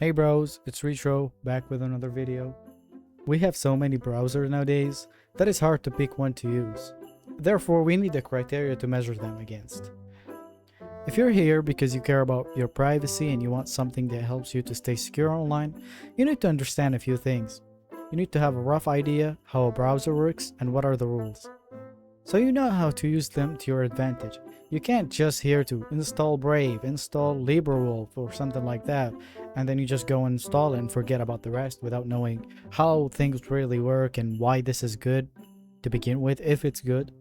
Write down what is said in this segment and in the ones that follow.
Hey bros, it's Retro, back with another video. We have so many browsers nowadays that it's hard to pick one to use. Therefore, we need a criteria to measure them against. If you're here because you care about your privacy and you want something that helps you to stay secure online, you need to understand a few things. You need to have a rough idea how a browser works and what are the rules, so you know how to use them to your advantage. You can't just here to install Brave, install LibreWolf or something like that, and then you just go and install it and forget about the rest without knowing how things really work and why this is good to begin with, if it's good.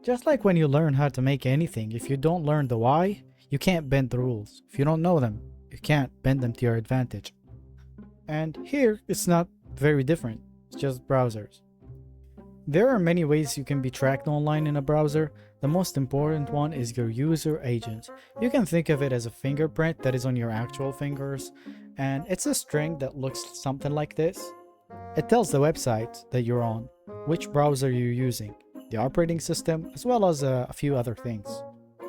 Just like when you learn how to make anything, if you don't learn the why, you can't bend the rules. If you don't know them, you can't bend them to your advantage. And here, it's not very different. It's just browsers. There are many ways you can be tracked online in a browser. The most important one is your user agent. You can think of it as a fingerprint that is on your actual fingers, and it's a string that looks something like this. It tells the website that you're on, which browser you're using, the operating system, as well as a few other things.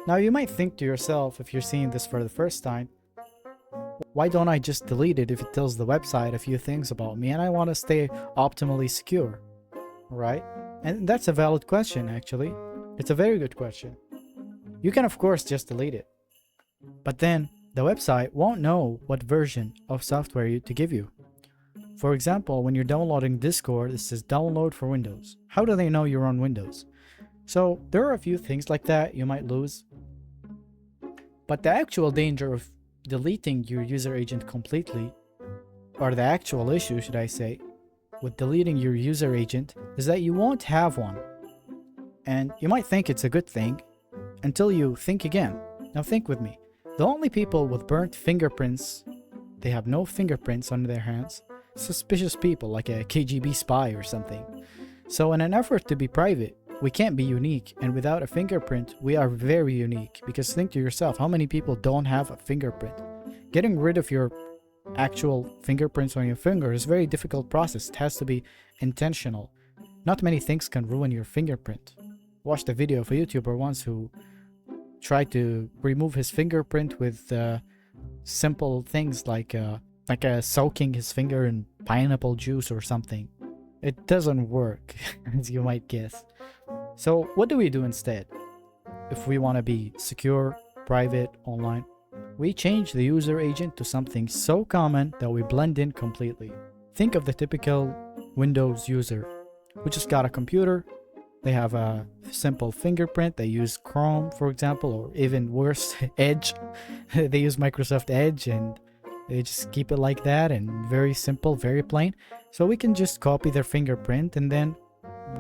Now you might think to yourself, if you're seeing this for the first time, why don't I just delete it if it tells the website a few things about me and I want to stay optimally secure? Right? And that's a valid question, actually. It's a very good question. You can of course just delete it, but then the website won't know what version of software to give you. For example, when you're downloading Discord, it says download for Windows. How do they know you're on Windows? So there are a few things like that you might lose. But the actual danger of deleting your user agent completely, or the actual issue, should I say, with deleting your user agent is that you won't have one. And you might think it's a good thing until you think again. Now think with me. The only people with burnt fingerprints, they have no fingerprints on their hands, suspicious people like a KGB spy or something. So in an effort to be private, we can't be unique, and without a fingerprint, we are very unique. Because think to yourself, how many people don't have a fingerprint? Getting rid of your actual fingerprints on your finger is a very difficult process. It has to be intentional. Not many things can ruin your fingerprint. Watched a video of a YouTuber once who tried to remove his fingerprint with simple things like soaking his finger in pineapple juice or something. It doesn't work, as you might guess. So what do we do instead? If we want to be secure, private, online, we change the user agent to something so common that we blend in completely. Think of the typical Windows user who just got a computer. They have a simple fingerprint. They use Chrome, for example, or even worse, Edge. They use Microsoft Edge and they just keep it like that, and very simple, very plain. So we can just copy their fingerprint and then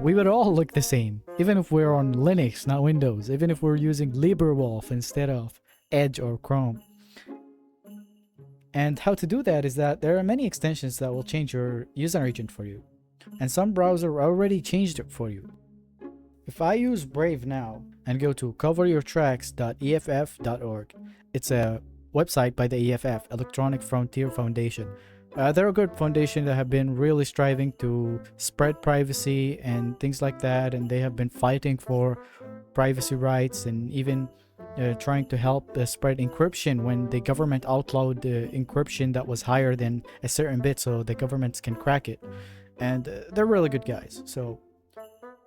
we would all look the same. Even if we're on Linux, not Windows. Even if we're using LibreWolf instead of Edge or Chrome. And how to do that is that there are many extensions that will change your user agent for you. And some browsers already changed it for you. If I use Brave now and go to coveryourtracks.eff.org, it's a website by the EFF, Electronic Frontier Foundation. They're a good foundation that have been really striving to spread privacy and things like that, and they have been fighting for privacy rights and even trying to help spread encryption when the government outlawed encryption that was higher than a certain bit, so the governments can crack it. And they're really good guys.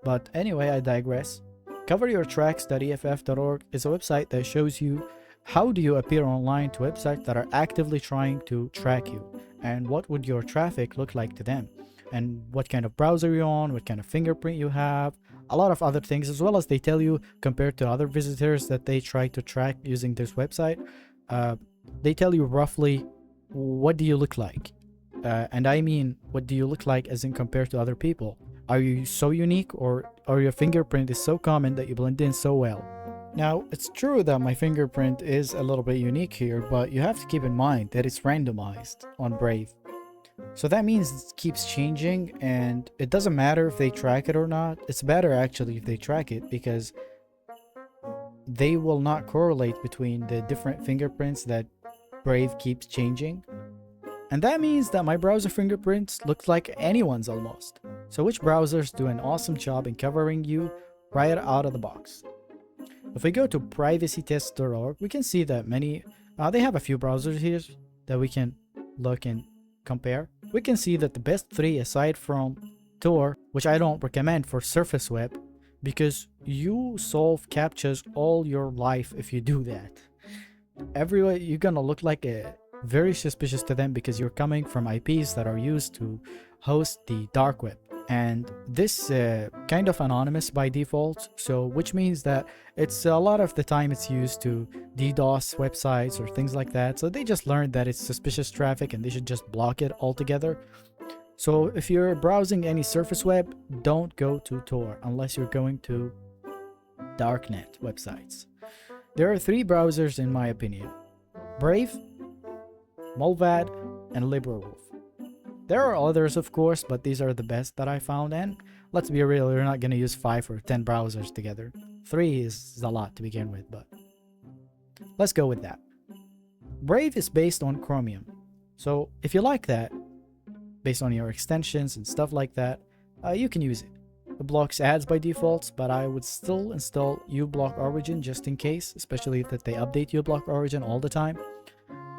But anyway, I digress. Coveryourtracks.eff.org is a website that shows you how do you appear online to websites that are actively trying to track you, and what would your traffic look like to them, and what kind of browser you're on, what kind of fingerprint you have, a lot of other things, as well as they tell you compared to other visitors that they try to track using this website. They tell you roughly what do you look like, and I mean what do you look like as in compared to other people. Are you so unique, or your fingerprint is so common that you blend in so well? Now, it's true that my fingerprint is a little bit unique here, but you have to keep in mind that it's randomized on Brave. So that means it keeps changing, and it doesn't matter if they track it or not. It's better actually if they track it, because they will not correlate between the different fingerprints that Brave keeps changing. And that means that my browser fingerprints look like anyone's almost. So which browsers do an awesome job in covering you right out of the box? If we go to privacytest.org, we can see that they have a few browsers here that we can look and compare, we can see that the best three, aside from Tor, which I don't recommend for surface web, because you solve CAPTCHAs all your life if you do that. Everywhere you're gonna look like a very suspicious to them because you're coming from IPs that are used to host the dark web, and this kind of anonymous by default, so which means that it's a lot of the time it's used to DDoS websites or things like that. So they just learned that it's suspicious traffic and they should just block it altogether. So if you're browsing any surface web, don't go to Tor unless you're going to darknet websites. There are three browsers in my opinion: Brave, Mullvad, and LibreWolf. There are others of course, but these are the best that I found, and let's be real, you're not going to use 5 or 10 browsers together. 3 is a lot to begin with, but let's go with that. Brave is based on Chromium, so if you like that, based on your extensions and stuff like that, you can use it. It blocks ads by default, but I would still install uBlock Origin just in case, especially that they update uBlock Origin all the time.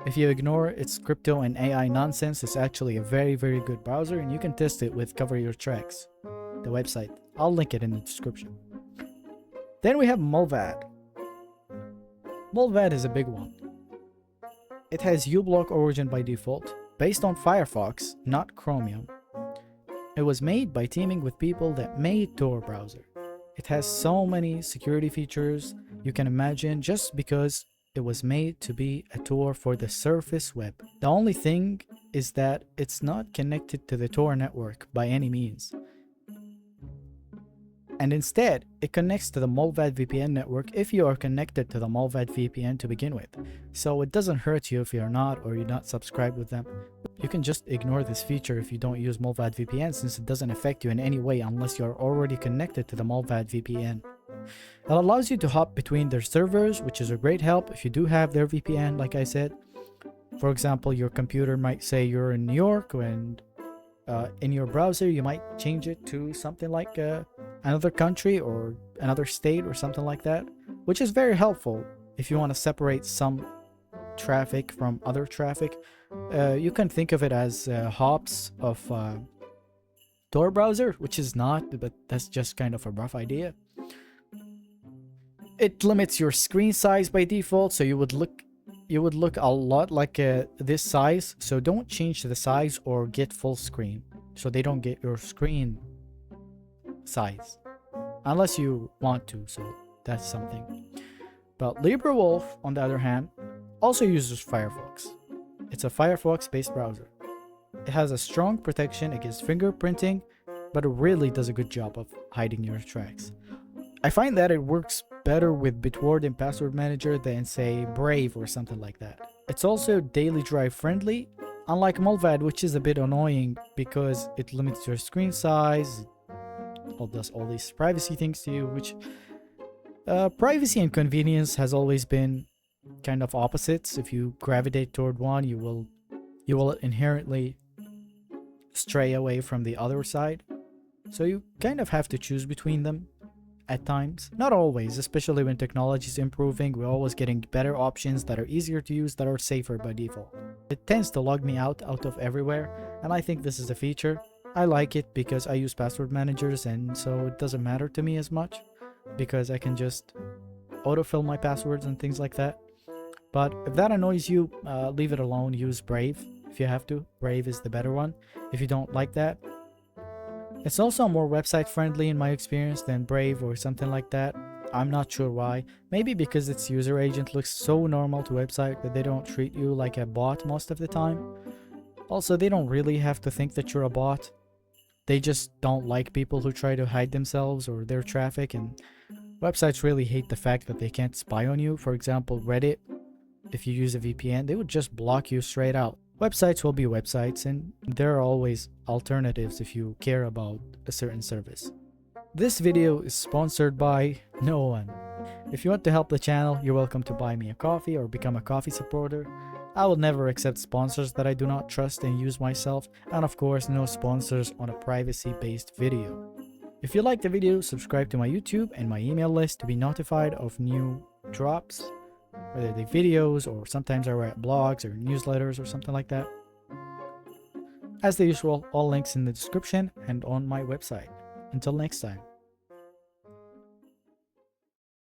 If you ignore its crypto and AI nonsense, it's actually a very good browser, and you can test it with Cover Your Tracks, the website. I'll link it in the description. Then we have Mullvad. Mullvad is a big one. It has uBlock Origin by default, based on Firefox, not Chromium. It was made by teaming with people that made Tor browser. It has so many security features you can imagine just because it was made to be a Tor for the surface web. The only thing is that it's not connected to the Tor network by any means. And instead, it connects to the Mullvad VPN network if you are connected to the Mullvad VPN to begin with. So it doesn't hurt you if you're not, or you're not subscribed with them. You can just ignore this feature if you don't use Mullvad VPN, since it doesn't affect you in any way unless you're already connected to the Mullvad VPN. It allows you to hop between their servers, which is a great help if you do have their VPN, like I said. For example, your computer might say you're in New York, and in your browser you might change it to something like another country or another state or something like that, which is very helpful if you want to separate some traffic from other traffic. You can think of it as hops of Tor browser, which is not, but that's just kind of a rough idea. It limits your screen size by default, so you would look a lot like this size. So don't change the size or get full screen, so they don't get your screen size unless you want to, so that's something. But LibreWolf, on the other hand, also uses Firefox. It's a Firefox based browser. It has a strong protection against fingerprinting, but it really does a good job of hiding your tracks. I find that it works better with Bitward and Password Manager than say Brave or something like that. It's also daily drive friendly, unlike Mullvad, which is a bit annoying because it limits your screen size. It does all these privacy things to you, which privacy and convenience has always been kind of opposites. If you gravitate toward one, you will inherently stray away from the other side. So you kind of have to choose between them at times. Not always, especially when technology is improving. We're always getting better options that are easier to use, that are safer by default. It tends to log me out of everywhere, and I think this is a feature. I like it because I use password managers, and so it doesn't matter to me as much because I can just autofill my passwords and things like that. But if that annoys you, leave it alone. Use Brave if you have to. Brave is the better one if you don't like that. It's also more website friendly in my experience than Brave or something like that. I'm not sure why. Maybe because its user agent looks so normal to website that they don't treat you like a bot most of the time. Also, they don't really have to think that you're a bot. They just don't like people who try to hide themselves or their traffic, and websites really hate the fact that they can't spy on you. For example, Reddit, if you use a VPN, they would just block you straight out. Websites will be websites, and there are always alternatives if you care about a certain service. This video is sponsored by no one. If you want to help the channel, you're welcome to buy me a coffee or become a coffee supporter. I will never accept sponsors that I do not trust and use myself, and of course no sponsors on a privacy-based video. If you like the video, subscribe to my YouTube and my email list to be notified of new drops, whether they're videos or sometimes I write blogs or newsletters or something like that. As the usual, all links in the description and on my website. Until next time.